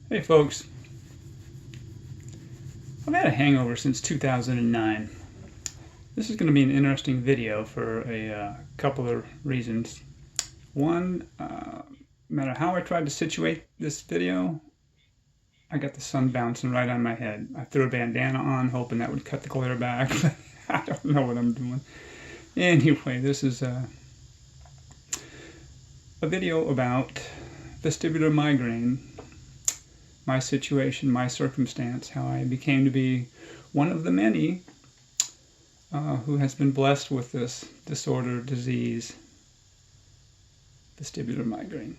Hey folks, I've had a hangover since 2009. This is going to be an interesting video for a couple of reasons. One, no matter how I tried to situate this video, I got the sun bouncing right on my head. I threw a bandana on hoping that would cut the glare back, but I don't know what I'm doing. Anyway, this is a video about vestibular migraine, my situation, my circumstance, how I became to be one of the many who has been blessed with this disorder, disease, vestibular migraine.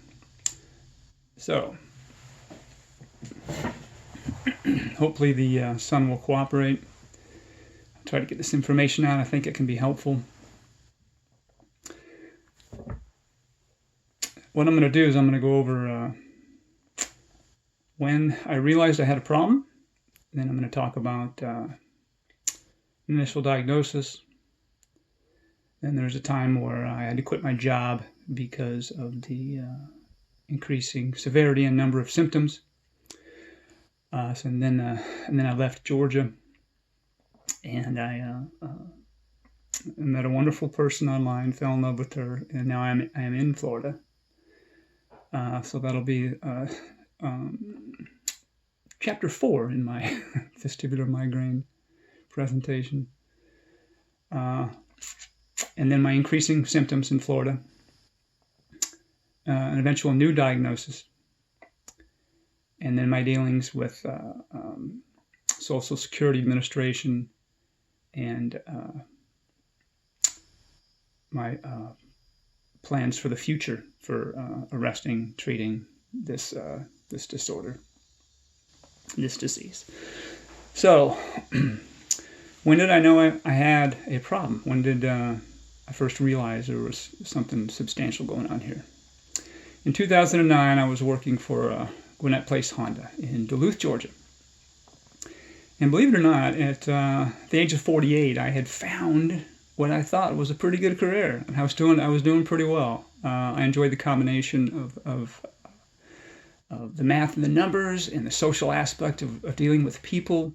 So, hopefully the sun will cooperate. I'll try to get this information out. I think it can be helpful. What I'm going to do is I'm going to go over when I realized I had a problem. Then I'm going to talk about initial diagnosis. Then there's a time where I had to quit my job because of the increasing severity and number of symptoms. And then I left Georgia, and I met a wonderful person online, fell in love with her, and now I am in Florida. So that'll be chapter 4 in my vestibular migraine presentation. And then my increasing symptoms in Florida. An eventual new diagnosis. And then my dealings with Social Security Administration and my plans for the future for arresting, treating this disorder, this disease. So, when did I know I had a problem? When did I first realize there was something substantial going on here? In 2009, I was working for Gwinnett Place Honda in Duluth, Georgia. And believe it or not, at the age of 48, I had found what I thought was a pretty good career. And I was doing pretty well. I enjoyed the combination of the math and the numbers and the social aspect of dealing with people.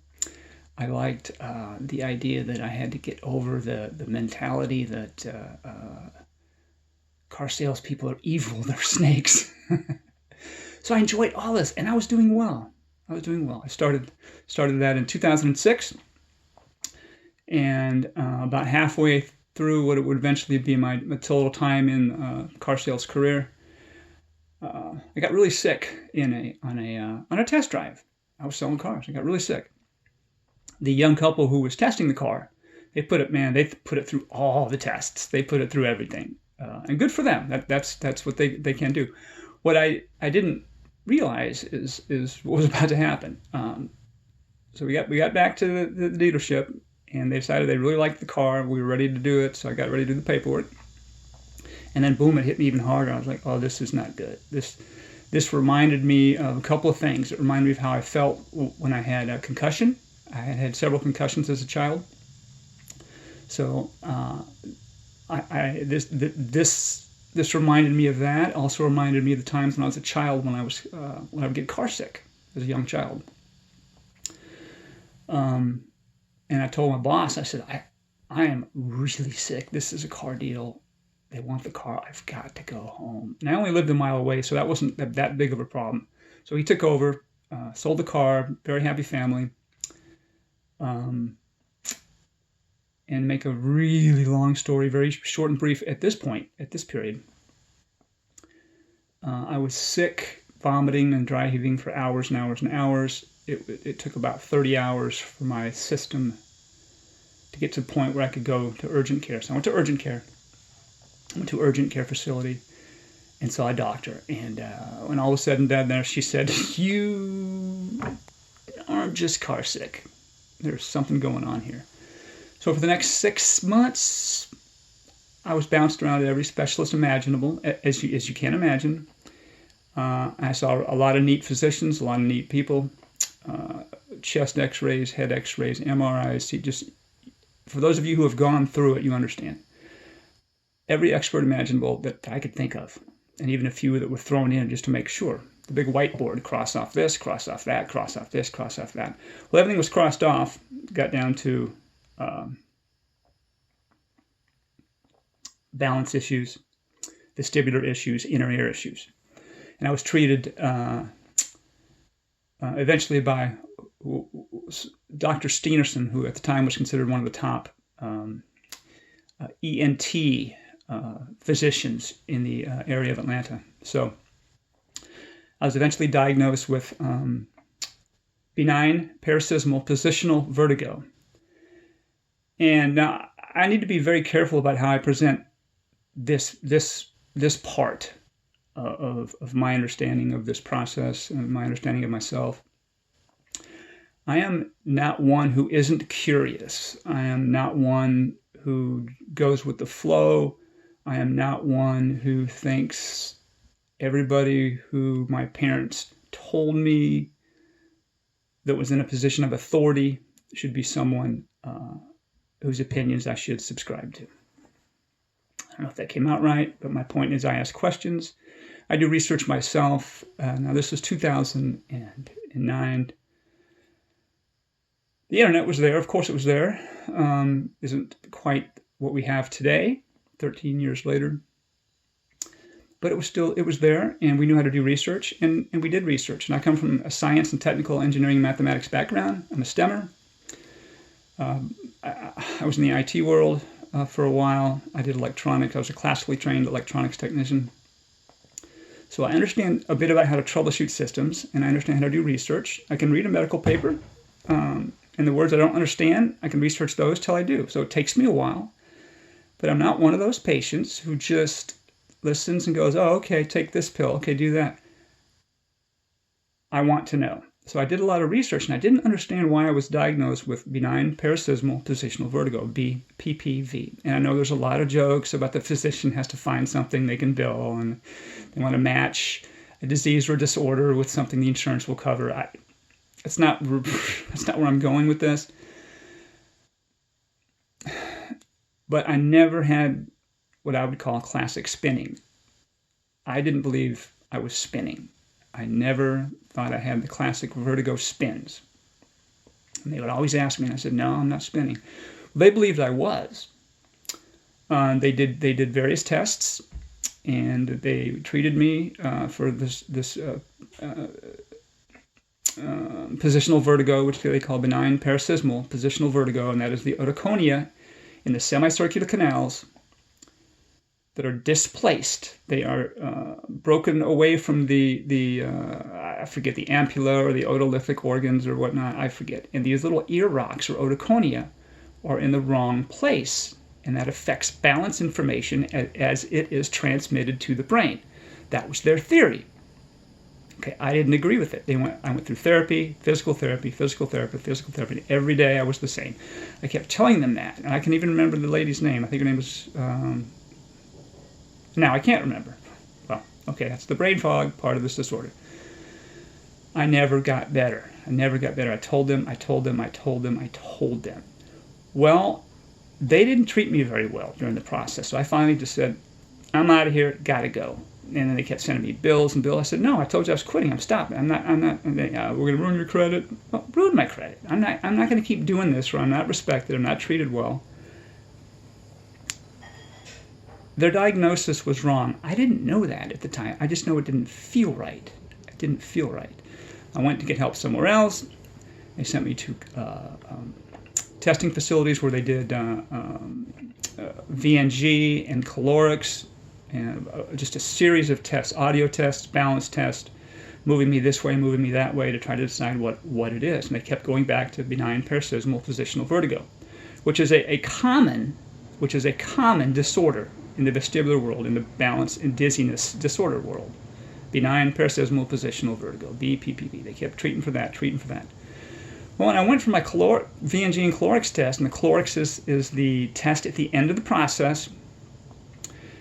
I liked the idea that I had to get over the mentality that car salespeople are evil, they're snakes. So I enjoyed all this, and I was doing well. I started that in 2006, and about halfway through what it would eventually be my total time in car sales career, I got really sick on a test drive. I was selling cars. I got really sick. The young couple who was testing the car, they put it through all the tests. They put it through everything, and good for them. That's what they can do. What I didn't realize is what was about to happen. So we got back to the dealership, and they decided they really liked the car. We were ready to do it, so I got ready to do the paperwork. And then boom, it hit me even harder. I was like, oh, this is not good. This reminded me of a couple of things. It reminded me of how I felt when I had a concussion. I had several concussions as a child. So this reminded me of that. Also reminded me of the times when I was a child when I would get car sick as a young child. And I told my boss, I said, I am really sick. This is a car deal. They want the car. I've got to go home. And I only lived a mile away, so that wasn't that big of a problem. So he took over, sold the car, very happy family. And make a really long story very short and brief at this point, at this period. I was sick, vomiting and dry heaving for hours and hours and hours. It took about 30 hours for my system to get to the point where I could go to urgent care. So I went to urgent care. I went to an urgent care facility and saw a doctor. And when all was said and done there, she said, you aren't just car sick. There's something going on here. So for the next 6 months, I was bounced around at every specialist imaginable, as you can imagine. I saw a lot of neat physicians, a lot of neat people, chest x-rays, head x-rays, MRIs. Just for those of you who have gone through it, you understand. Every expert imaginable that I could think of, and even a few that were thrown in just to make sure the big whiteboard, cross off this, cross off that, cross off this, cross off that. Well, everything was crossed off, got down to balance issues, vestibular issues, inner ear issues. And I was treated eventually by Dr. Steenerson, who at the time was considered one of the top ENT physicians in the area of Atlanta. So I was eventually diagnosed with benign paroxysmal positional vertigo. And now I need to be very careful about how I present this part of my understanding of this process and my understanding of myself. I am not one who isn't curious. I am not one who goes with the flow. I am not one who thinks everybody who my parents told me that was in a position of authority should be someone whose opinions I should subscribe to. I don't know if that came out right, but my point is I ask questions. I do research myself. Now this was 2009. The internet was there. Of course it was there. Isn't quite what we have today, 13 years later. But it was there, and we knew how to do research, and we did research. And I come from a science and technical engineering and mathematics background. I'm a STEMmer. I was in the IT world for a while. I did electronics. I was a classically trained electronics technician. So I understand a bit about how to troubleshoot systems, and I understand how to do research. I can read a medical paper, and the words I don't understand, I can research those till I do. So it takes me a while, but I'm not one of those patients who just listens and goes, oh, okay, take this pill. Okay, do that. I want to know. So I did a lot of research, and I didn't understand why I was diagnosed with benign paroxysmal positional vertigo, BPPV. And I know there's a lot of jokes about the physician has to find something they can bill, and they want to match a disease or disorder with something the insurance will cover. That's not where I'm going with this. But I never had what I would call classic spinning. I didn't believe I was spinning. I never thought I had the classic vertigo spins. And they would always ask me, and I said, no, I'm not spinning. They believed I was. They did various tests, and they treated me for this positional vertigo, which they call benign paroxysmal positional vertigo, and that is the otoconia in the semicircular canals that are displaced. They are broken away from the I forget, the ampulla or the otolithic organs or whatnot, I forget. And these little ear rocks or otoconia are in the wrong place, and that affects balance information as it is transmitted to the brain. That was their theory. Okay, I didn't agree with it. I went through therapy, physical therapy, physical therapy, physical therapy. And every day I was the same. I kept telling them that, and I can even remember the lady's name. I think her name was. Now I can't remember. Well, okay, that's the brain fog part of this disorder. I never got better. I told them. Well, they didn't treat me very well during the process. So I finally just said, I'm out of here, gotta go. And then they kept sending me bills and bills. I said, no, I told you I was quitting. I'm stopping. I'm not. We're going to ruin your credit. Well, ruin my credit. I'm not going to keep doing this where I'm not respected. I'm not treated well. Their diagnosis was wrong. I didn't know that at the time. I just know it didn't feel right. It didn't feel right. I went to get help somewhere else. They sent me to testing facilities where they did VNG and calorics, and just a series of tests, audio tests, balance tests, moving me this way, moving me that way to try to decide what it is. And they kept going back to benign paroxysmal positional vertigo, which is a common disorder in the vestibular world, in the balance and dizziness disorder world. Benign paroxysmal positional vertigo, BPPV. They kept treating for that. Well, and I went for my VNG and calorics test, and the calorics is the test at the end of the process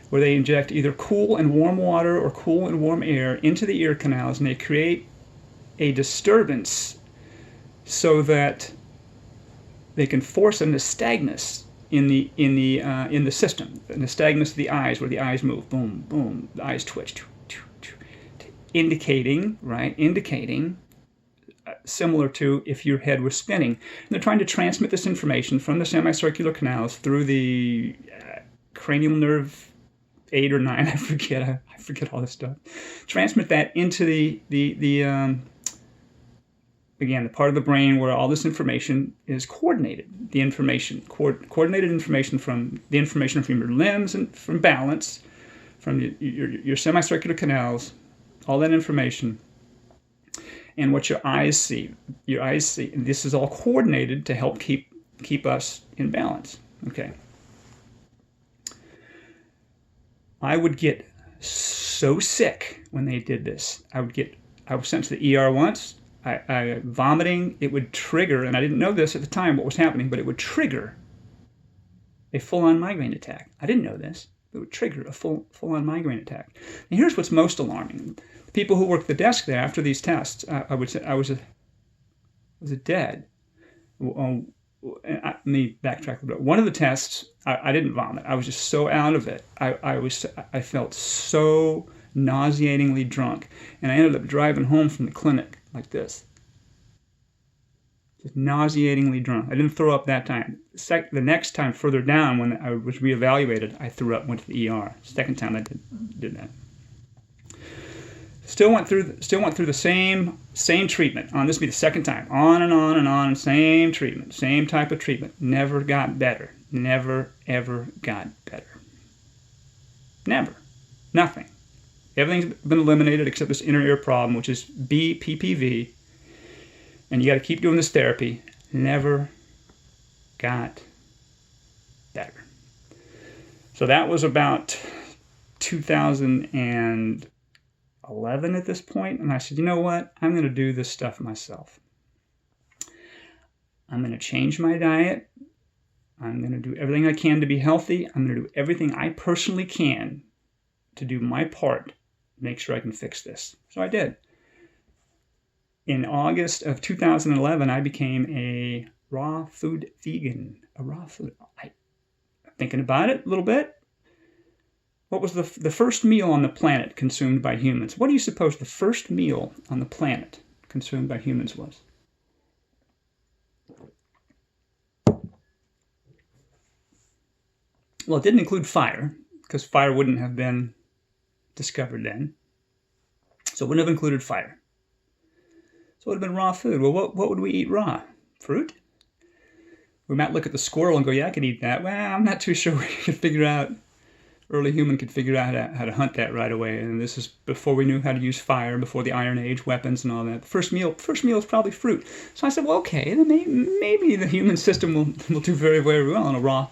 where they inject either cool and warm water or cool and warm air into the ear canals, and they create a disturbance so that they can force a nystagmus in the system. The nystagmus of the eyes, where the eyes move, boom, boom, the eyes twitch, indicating, right? Indicating similar to if your head was spinning. And they're trying to transmit this information from the semicircular canals through the cranial nerve 8 or 9, I forget all this stuff. Transmit that into again, the part of the brain where all this information is coordinated. The information, coordinated information from the information from your limbs and from balance, from your semicircular canals, all that information, and what your eyes see. Your eyes see, and this is all coordinated to help keep us in balance. Okay. I would get so sick when they did this. I was sent to the ER once. I vomiting, it would trigger, and I didn't know this at the time what was happening, but it would trigger a full-on migraine attack. I didn't know this. It would trigger a full-on migraine attack. And here's what's most alarming. The people who worked the desk there after these tests, I would say I was dead. Let me backtrack a bit. One of the tests, I didn't vomit. I was just so out of it. I felt so nauseatingly drunk, and I ended up driving home from the clinic like this, just nauseatingly drunk. I didn't throw up that time. The next time, further down, when I was reevaluated, I threw up, went to the ER. Second time I did that. Still went through the same treatment. On this will be the second time. On and on and on. Same treatment. Same type of treatment. Never got better. Never, ever got better. Never. Nothing. Everything's been eliminated except this inner ear problem, which is BPPV. And you got to keep doing this therapy. Never got better. So that was about 2011 at this point, and I said, you know what? I'm going to do this stuff myself. I'm going to change my diet. I'm going to do everything I can to be healthy. I'm going to do everything I personally can to do my part to make sure I can fix this. So I did. In August of 2011, I became a raw food vegan. I'm thinking about it a little bit. What was the first meal on the planet consumed by humans? What do you suppose the first meal on the planet consumed by humans was? Well, it didn't include fire, because fire wouldn't have been discovered then. So it wouldn't have included fire. So it would have been raw food. Well, what would we eat raw? Fruit? We might look at the squirrel and go, yeah, I could eat that. Well, I'm not too sure we could figure out. Early human could figure out how to hunt that right away, and this is before we knew how to use fire, before the Iron Age weapons and all that. The first meal is probably fruit. So I said, well, okay, then maybe the human system will do very, very well on a raw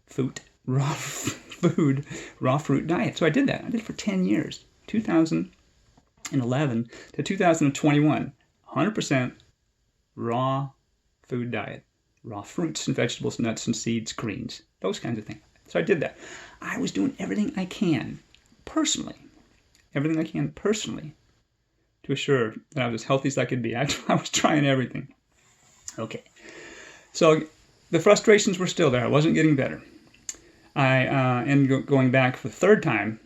fruit diet. So I did that. I did it for 10 years, 2011 to 2021, 100% raw food diet, raw fruits and vegetables, nuts and seeds, greens, those kinds of things. So I did that. I was doing everything I can personally to assure that I was as healthy as I could be. I was trying everything. Okay. So the frustrations were still there. I wasn't getting better. I ended up going back for the third time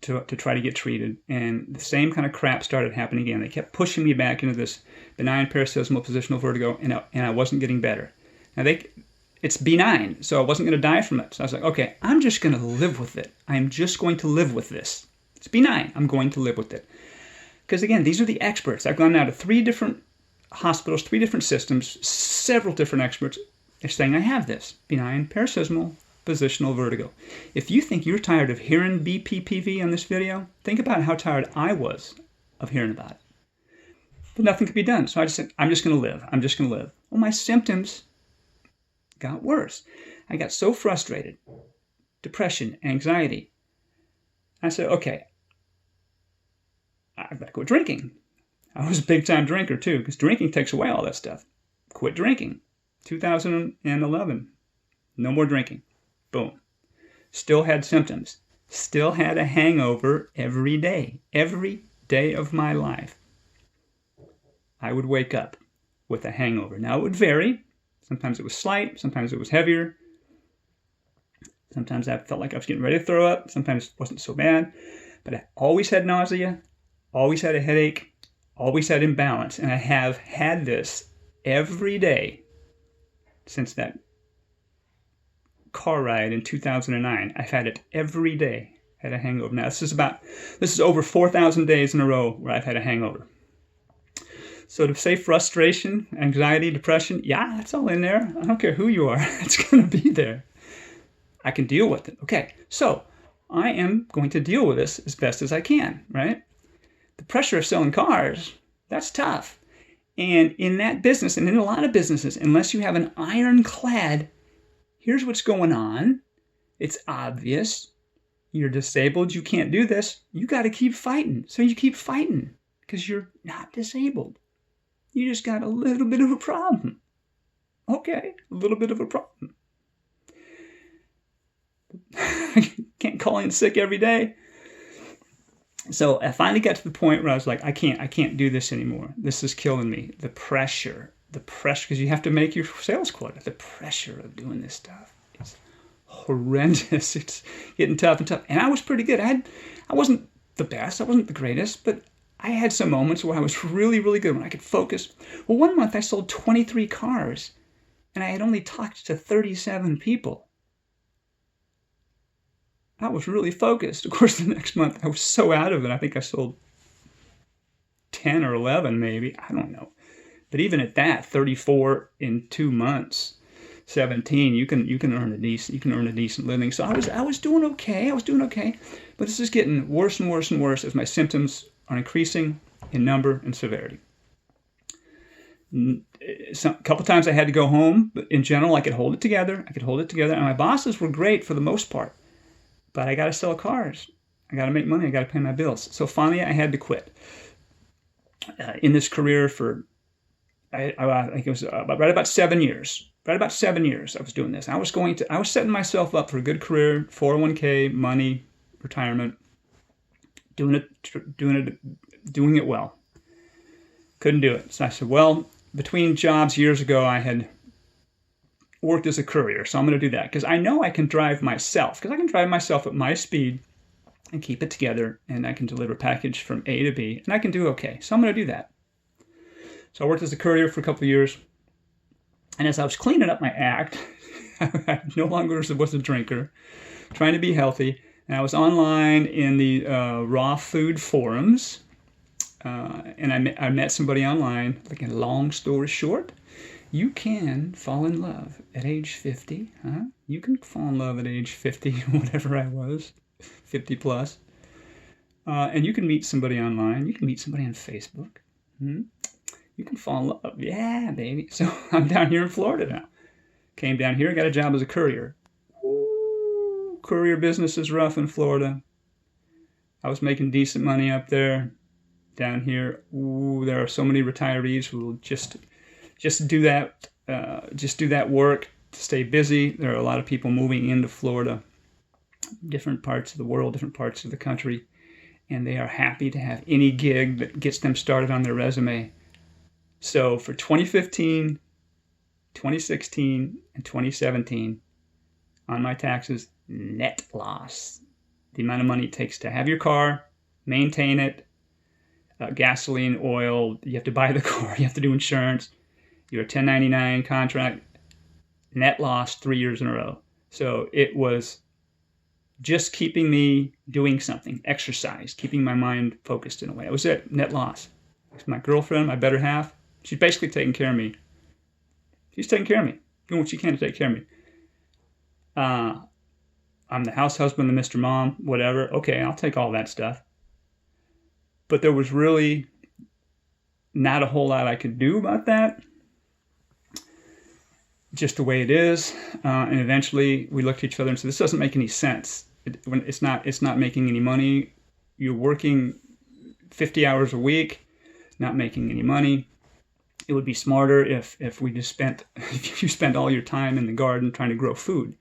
to try to get treated, and the same kind of crap started happening again. They kept pushing me back into this benign paroxysmal positional vertigo, and I wasn't getting better. Now it's benign, so I wasn't going to die from it. So I was like, okay, I'm just going to live with it. I'm just going to live with this. It's benign. I'm going to live with it. Because again, these are the experts. I've gone now to 3 different hospitals, 3 different systems, several different experts. They're saying I have this benign paroxysmal positional vertigo. If you think you're tired of hearing BPPV on this video, think about how tired I was of hearing about it. But nothing could be done. So I just said, I'm just going to live. I'm just going to live. Well, my symptoms got worse. I got so frustrated. Depression, anxiety. I said, okay, I've got to quit drinking. I was a big-time drinker, too, because drinking takes away all that stuff. Quit drinking. 2011. No more drinking. Boom. Still had symptoms. Still had a hangover every day. Every day of my life. I would wake up with a hangover. Now, it would vary. Sometimes it was slight. Sometimes it was heavier. Sometimes I felt like I was getting ready to throw up. Sometimes it wasn't so bad. But I always had nausea, always had a headache, always had imbalance. And I have had this every day since that car ride in 2009. I've had it every day, had a hangover. Now, this is over 4,000 days in a row where I've had a hangover. So to say frustration, anxiety, depression, yeah, it's all in there. I don't care who you are. It's going to be there. I can deal with it. Okay, so I am going to deal with this as best as I can, right? The pressure of selling cars, that's tough. And in that business, and in a lot of businesses, unless you have an ironclad, here's what's going on. It's obvious. You're disabled. You can't do this. You got to keep fighting. So you keep fighting because you're not disabled. You just got a little bit of a problem. Okay, a little bit of a problem. Can't call in sick every day. So I finally got to the point where I was like, I can't do this anymore. This is killing me. The pressure, because you have to make your sales quota. The pressure of doing this stuff is horrendous. It's getting tough and tough. And I was pretty good. I wasn't the best. I wasn't the greatest, but I had some moments where I was really, really good when I could focus. Well, one month I sold 23 cars and I had only talked to 37 people. I was really focused. Of course, the next month I was so out of it. I think I sold 10 or 11 maybe. I don't know. But even at that, 34 in 2 months, 17, you can earn a decent living. So I was doing okay. But this is getting worse and worse and worse as my symptoms are increasing in number and severity. A couple times I had to go home, but in general I could hold it together. And my bosses were great for the most part. But I got to sell cars. I got to make money. I got to pay my bills. So finally I had to quit. In this career for, I think it was right about 7 years. Right about 7 years I was doing this. I was setting myself up for a good career, 401k, money, retirement, doing it well. Couldn't do it. So I said, well, between jobs years ago, I had worked as a courier, so I'm going to do that because I know I can drive myself. Because I can drive myself at my speed and keep it together, and I can deliver a package from A to B, and I can do okay. So I'm going to do that. So I worked as a courier for a couple of years, and as I was cleaning up my act, I no longer was a drinker, trying to be healthy, and I was online in the raw food forums, and I met somebody online. Like, a long story short, you can fall in love at age 50. Huh? You can fall in love at age 50, whatever I was, 50 plus. And you can meet somebody online. You can meet somebody on Facebook. You can fall in love. Yeah, baby. So I'm down here in Florida now. Came down here, got a job as a courier. Ooh, courier business is rough in Florida. I was making decent money up there. Down here, ooh, there are so many retirees who will just do that work to stay busy. There are a lot of people moving into Florida, different parts of the world, different parts of the country, and they are happy to have any gig that gets them started on their resume. So for 2015, 2016, and 2017, on my taxes, net loss. The amount of money it takes to have your car, maintain it, gasoline, oil, you have to buy the car, you have to do insurance, your 1099 contract, net loss 3 years in a row. So it was just keeping me doing something, exercise, keeping my mind focused in a way. That was it, net loss. My girlfriend, my better half, she's basically taking care of me. She's taking care of me, doing what she can to take care of me. I'm the house husband, the Mr. Mom, whatever. Okay, I'll take all that stuff. But there was really not a whole lot I could do about that. Just the way it is. And eventually we looked at each other and said, this doesn't make any sense. It's not making any money. You're working 50 hours a week, not making any money. It would be smarter if you spent all your time in the garden trying to grow food.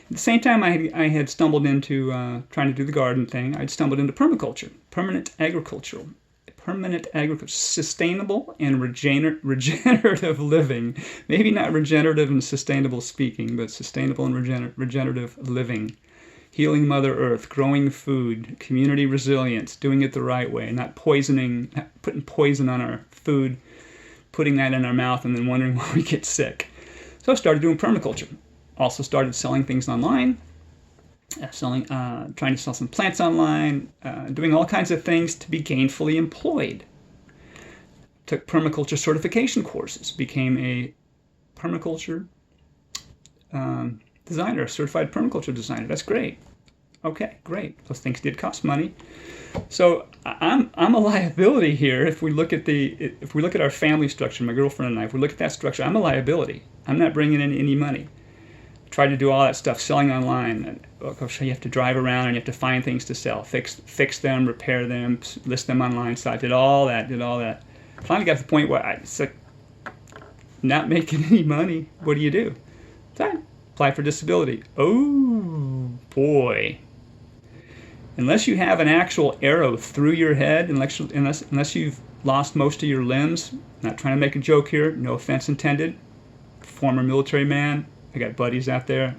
At the same time, I had stumbled into trying to do the garden thing. I'd stumbled into permaculture, permanent agriculture, sustainable and regenerative living. Maybe not regenerative and sustainable speaking, but sustainable and regenerative living. healing Mother Earth, growing food, community resilience, doing it the right way, not putting poison on our food, putting that in our mouth, and then wondering why we get sick. So I started doing permaculture. Also started selling things online, trying to sell some plants online, doing all kinds of things to be gainfully employed. Took permaculture certification courses, became a permaculture designer, a certified permaculture designer. That's great. Okay, great. Those things did cost money. So I'm a liability here. If we look at our family structure, my girlfriend and I, if we look at that structure, I'm a liability. I'm not bringing in any money. Tried to do all that stuff, selling online. You have to drive around and you have to find things to sell, fix them, repair them, list them online. So I did all that. Finally got to the point where it's like, not making any money. What do you do? So I applied for disability. Oh boy. Unless you have an actual arrow through your head, unless you've lost most of your limbs, not trying to make a joke here, no offense intended, former military man, I got buddies out there,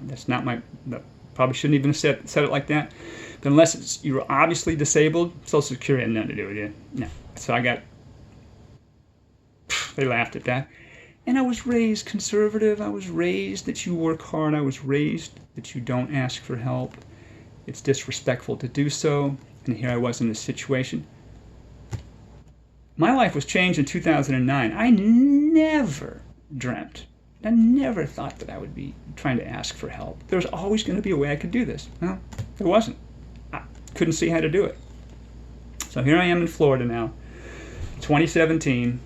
probably shouldn't even have said it like that, but unless you're obviously disabled, Social Security had nothing to do with you. No. So they laughed at that. And I was raised conservative. I was raised that you work hard. I was raised that you don't ask for help. It's disrespectful to do so. And here I was in this situation. My life was changed in 2009. I never thought that I would be trying to ask for help. There was always going to be a way I could do this. Well, there wasn't. I couldn't see how to do it. So here I am in Florida now, 2017,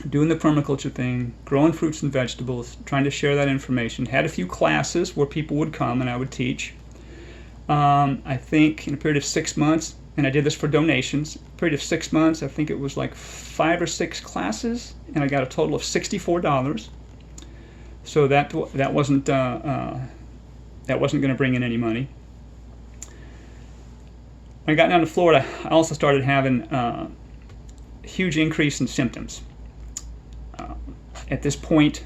doing the permaculture thing, growing fruits and vegetables, trying to share that information. Had a few classes where people would come and I would teach. I think in a period of 6 months, and I did this for donations, a period of 6 months, I think it was like 5 or 6 classes, and I got a total of $64. So that wasn't going to bring in any money. When I got down to Florida, I also started having a huge increase in symptoms. At this point,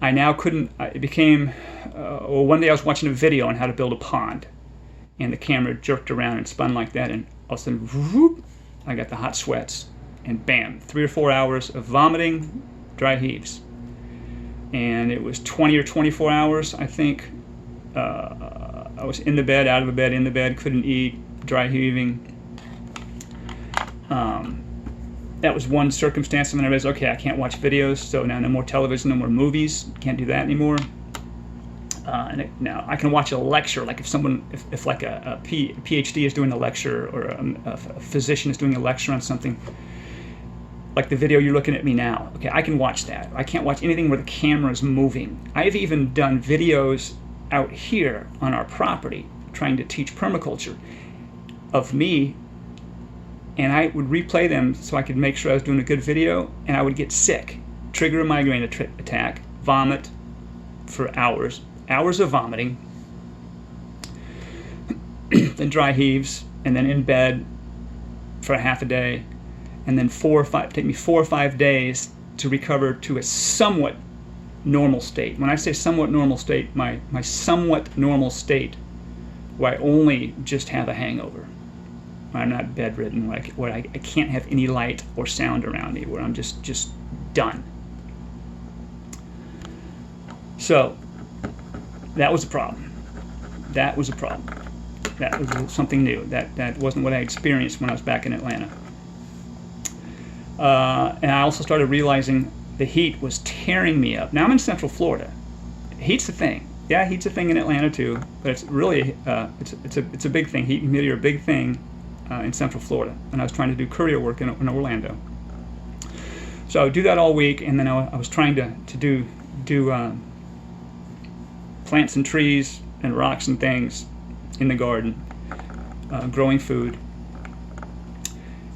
I now couldn't, it became, one day I was watching a video on how to build a pond, and the camera jerked around and spun like that, and all of a sudden, whoop, I got the hot sweats, and bam, 3 or 4 hours of vomiting, dry heaves. And it was 20 or 24 hours, I think. I was in the bed, out of the bed, in the bed, couldn't eat, dry heaving. That was one circumstance, and then I realized, okay, I can't watch videos, so now no more television, no more movies, can't do that anymore. Now I can watch a lecture, like if like a PhD is doing a lecture, or a physician is doing a lecture on something, like the video you're looking at me now. Okay, I can watch that. I can't watch anything where the camera is moving. I've even done videos out here on our property trying to teach permaculture of me, and I would replay them so I could make sure I was doing a good video, and I would get sick, trigger a migraine attack, vomit for hours of vomiting, then dry heaves, and then in bed for a half a day, and then take me 4 or 5 days to recover to a somewhat normal state. When I say somewhat normal state, my somewhat normal state, where I only just have a hangover, where I'm not bedridden, where I can't have any light or sound around me, where I'm just done. So that was a problem. That was something new. That wasn't what I experienced when I was back in Atlanta. And I also started realizing the heat was tearing me up. Now I'm in Central Florida. Heat's a thing. Yeah, heat's a thing in Atlanta too, but it's really it's a big thing. Heat and humidity are a big thing in Central Florida. And I was trying to do courier work in Orlando. So I would do that all week, and then I was trying to do plants and trees and rocks and things in the garden, growing food.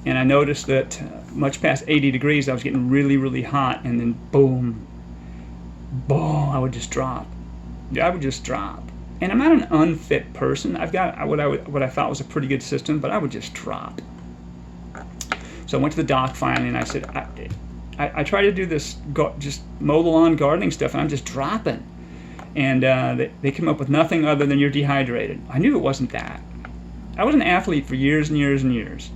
And I noticed that much past 80 degrees, I was getting really, really hot, and then boom, I would just drop. I would just drop. And I'm not an unfit person. I've got what I thought was a pretty good system, but I would just drop. So I went to the doc finally, and I said, I try to do this, just mow the lawn gardening stuff, and I'm just dropping. And they came up with nothing other than you're dehydrated. I knew it wasn't that. I was an athlete for years and years and years.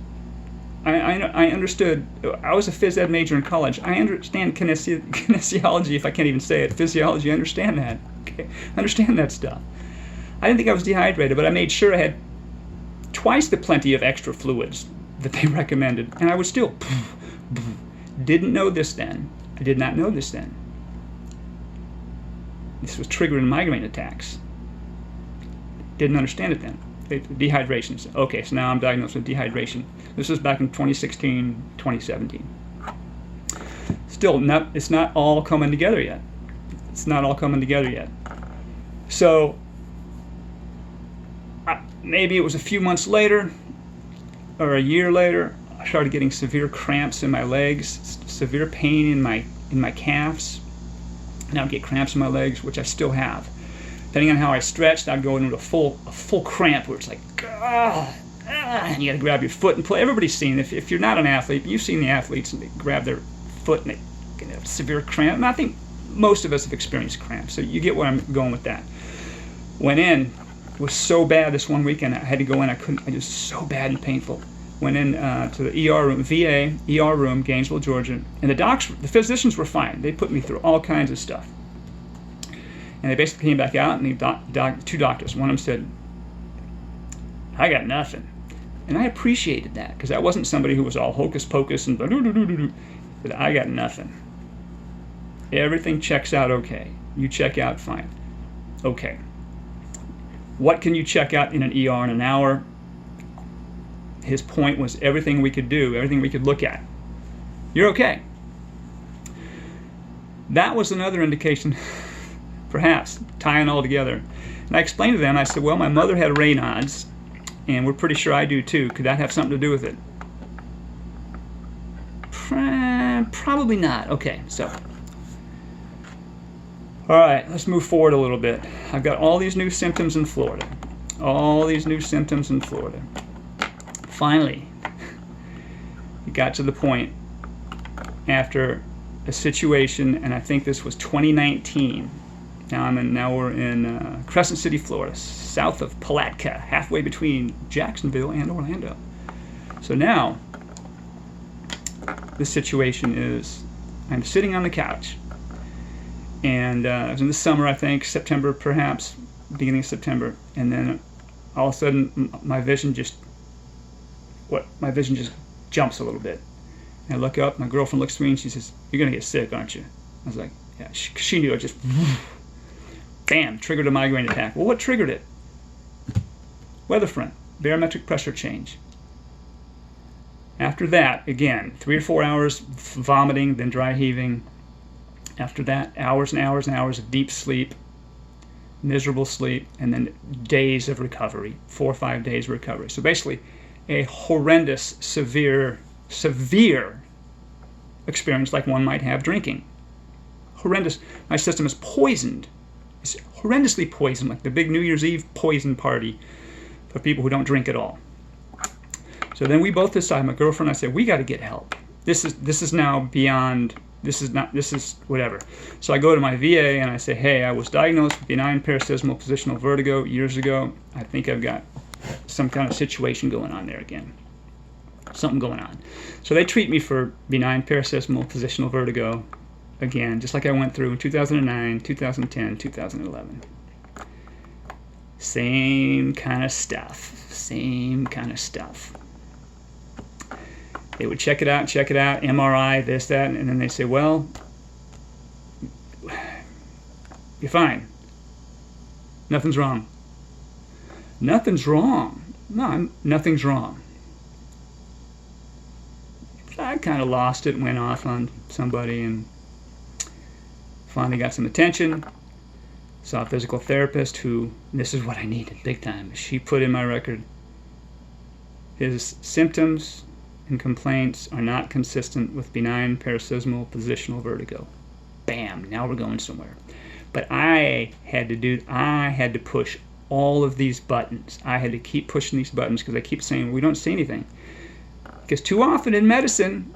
I understood. I was a phys ed major in college. I understand kinesiology, if I can't even say it. Physiology, I understand that. Okay? I understand that stuff. I didn't think I was dehydrated, but I made sure I had twice the plenty of extra fluids that they recommended. And I was still didn't know this then. I did not know this then. This was triggering migraine attacks. Didn't understand it then. Dehydration. Okay, so now I'm diagnosed with dehydration. This was back in 2016, 2017. Still, it's not all coming together yet. It's not all coming together yet. So, maybe it was a few months later, or a year later, I started getting severe cramps in my legs, severe pain in my calves. And I would get cramps in my legs, which I still have. Depending on how I stretched, I'd go into a full cramp where it's like, and you got to grab your foot and play. Everybody's seen it. If you're not an athlete, you've seen the athletes and they grab their foot and they get a severe cramp. And I think most of us have experienced cramps, so you get where I'm going with that. Went in, it was so bad this one weekend. I had to go in. It was so bad and painful. Went in to the ER room, VA ER room, Gainesville, Georgia, and the physicians were fine. They put me through all kinds of stuff. And they basically came back out, and two doctors. One of them said, I got nothing. And I appreciated that, because I wasn't somebody who was all hocus pocus and but I got nothing. Everything checks out okay. You check out fine. Okay. What can you check out in an ER in an hour? His point was everything we could do, everything we could look at. You're okay. That was another indication, perhaps, tying all together. And I explained to them, I said, well, my mother had Raynaud's, and we're pretty sure I do too. Could that have something to do with it? Probably not. Okay, so. All right, let's move forward a little bit. I've got all these new symptoms in Florida. All these new symptoms in Florida. Finally, it got to the point after a situation, and I think this was 2019. Now we're in Crescent City, Florida, south of Palatka, halfway between Jacksonville and Orlando. So now, the situation is, I'm sitting on the couch, and it was in the summer, I think, September perhaps, beginning of September, and then all of a sudden my vision just jumps a little bit. And I look up, my girlfriend looks at me and she says, you're gonna get sick, aren't you? I was like, yeah. She knew it. Just bam, triggered a migraine attack. Well, what triggered it? Weather front, barometric pressure change. After that, again, 3 or 4 hours vomiting, then dry heaving. After that, hours and hours and hours of deep sleep, miserable sleep, and then days of recovery, 4 or 5 days of recovery. So basically, a horrendous, severe experience like one might have drinking. Horrendous. My system is poisoned. It's horrendously poisoned, like the big New Year's Eve poison party for people who don't drink at all. So then we both decide, my girlfriend and I said, we got to get help. This is now beyond, this is whatever. So I go to my VA and I say, hey, I was diagnosed with benign paroxysmal positional vertigo years ago. I think I've got some kind of situation going on there again. Something going on. So they treat me for benign paroxysmal positional vertigo again, just like I went through in 2009, 2010, 2011. Same kind of stuff. Same kind of stuff. They would check it out, MRI, this, that, and then they say, well, you're fine. Nothing's wrong. Nothing's wrong. No, nothing's wrong. I kind of lost it, went off on somebody, and finally got some attention. Saw a physical therapist who, this is what I needed big time. She put in my record, his symptoms and complaints are not consistent with benign paroxysmal positional vertigo. Bam, now we're going somewhere. But I had to push all of these buttons. I had to keep pushing these buttons because I keep saying we don't see anything. Because too often in medicine,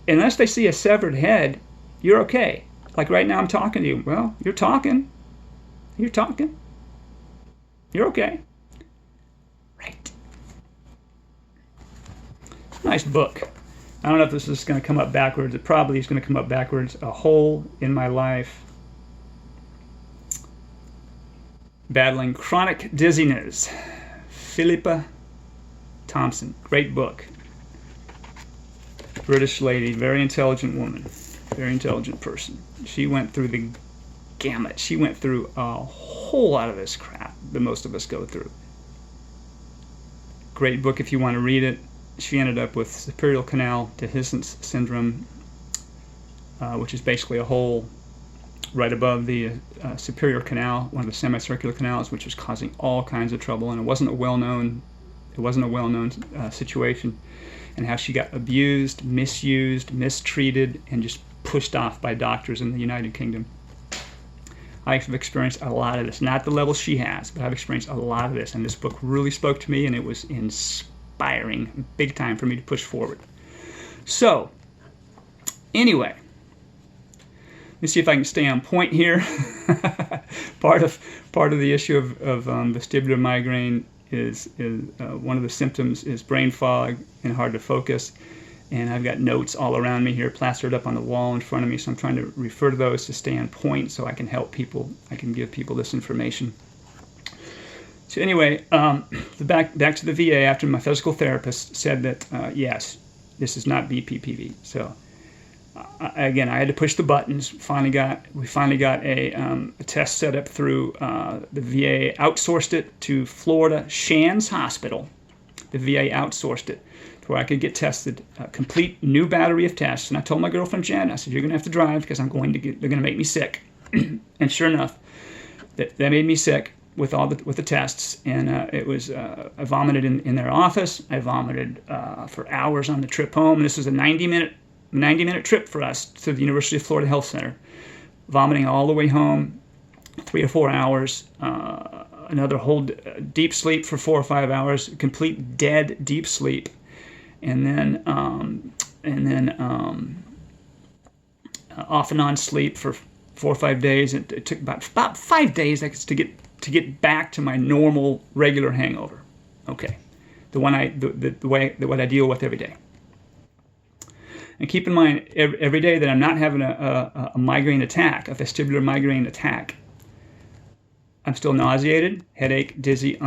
unless they see a severed head, you're okay. Like right now I'm talking to you. Well, you're talking. You're talking? You're okay? Right. Nice book. I don't know if this is going to come up backwards. It probably is going to come up backwards. A Hole in My Life. Battling Chronic Dizziness. Philippa Thompson. Great book. British lady, very intelligent woman, very intelligent person. She went through the gamut. She went through a whole lot of this crap that most of us go through. Great book if you want to read it. She ended up with superior canal dehiscence syndrome, which is basically a hole right above the superior canal, one of the semicircular canals, which was causing all kinds of trouble. And it wasn't a well-known situation. And how she got abused, misused, mistreated, and just pushed off by doctors in the United Kingdom. I've experienced a lot of this. Not the level she has, but I've experienced a lot of this. And this book really spoke to me, and it was inspiring, big time for me to push forward. So, anyway, let me see if I can stay on point here. part of the issue of vestibular migraine is one of the symptoms is brain fog and hard to focus. And I've got notes all around me here plastered up on the wall in front of me, so I'm trying to refer to those to stay on point so I can help people. I can give people this information. So anyway, back to the VA after my physical therapist said that, yes, this is not BPPV. So again, I had to push the buttons. We finally got a test set up through the VA. Outsourced it to Florida Shands Hospital. The VA outsourced it to where I could get tested. A complete new battery of tests. And I told my girlfriend Jen, I said, "You're going to have to drive because they're going to make me sick." And sure enough, that made me sick with the tests. And it was I vomited in their office. I vomited for hours on the trip home. And this was a 90-minute trip for us to the University of Florida Health Center. Vomiting all the way home, 3 or 4 hours, another whole deep sleep for 4 or 5 hours, complete dead deep sleep, and then off and on sleep for 4 or 5 days. It took about 5 days to get back to my normal regular hangover. Okay, the way I deal with every day. And keep in mind every day that I'm not having a migraine attack, a vestibular migraine attack. I'm still nauseated, headache, dizzy,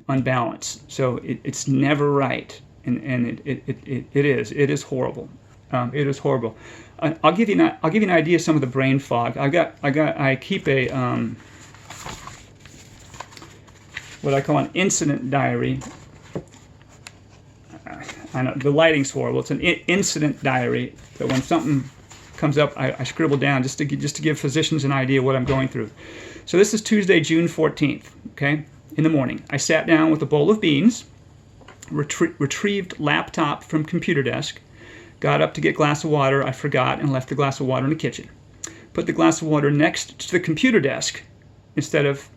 unbalanced. So it's never right, and it is horrible. It is horrible. I'll give you an idea of some of the brain fog. I keep a what I call an incident diary. I know the lighting's horrible. It's an incident diary. But when something comes up, I scribble down just to give physicians an idea what I'm going through. So this is Tuesday, June 14th. Okay, in the morning, I sat down with a bowl of beans, retrieved laptop from computer desk, got up to get a glass of water. I forgot and left the glass of water in the kitchen. Put the glass of water next to the computer desk instead of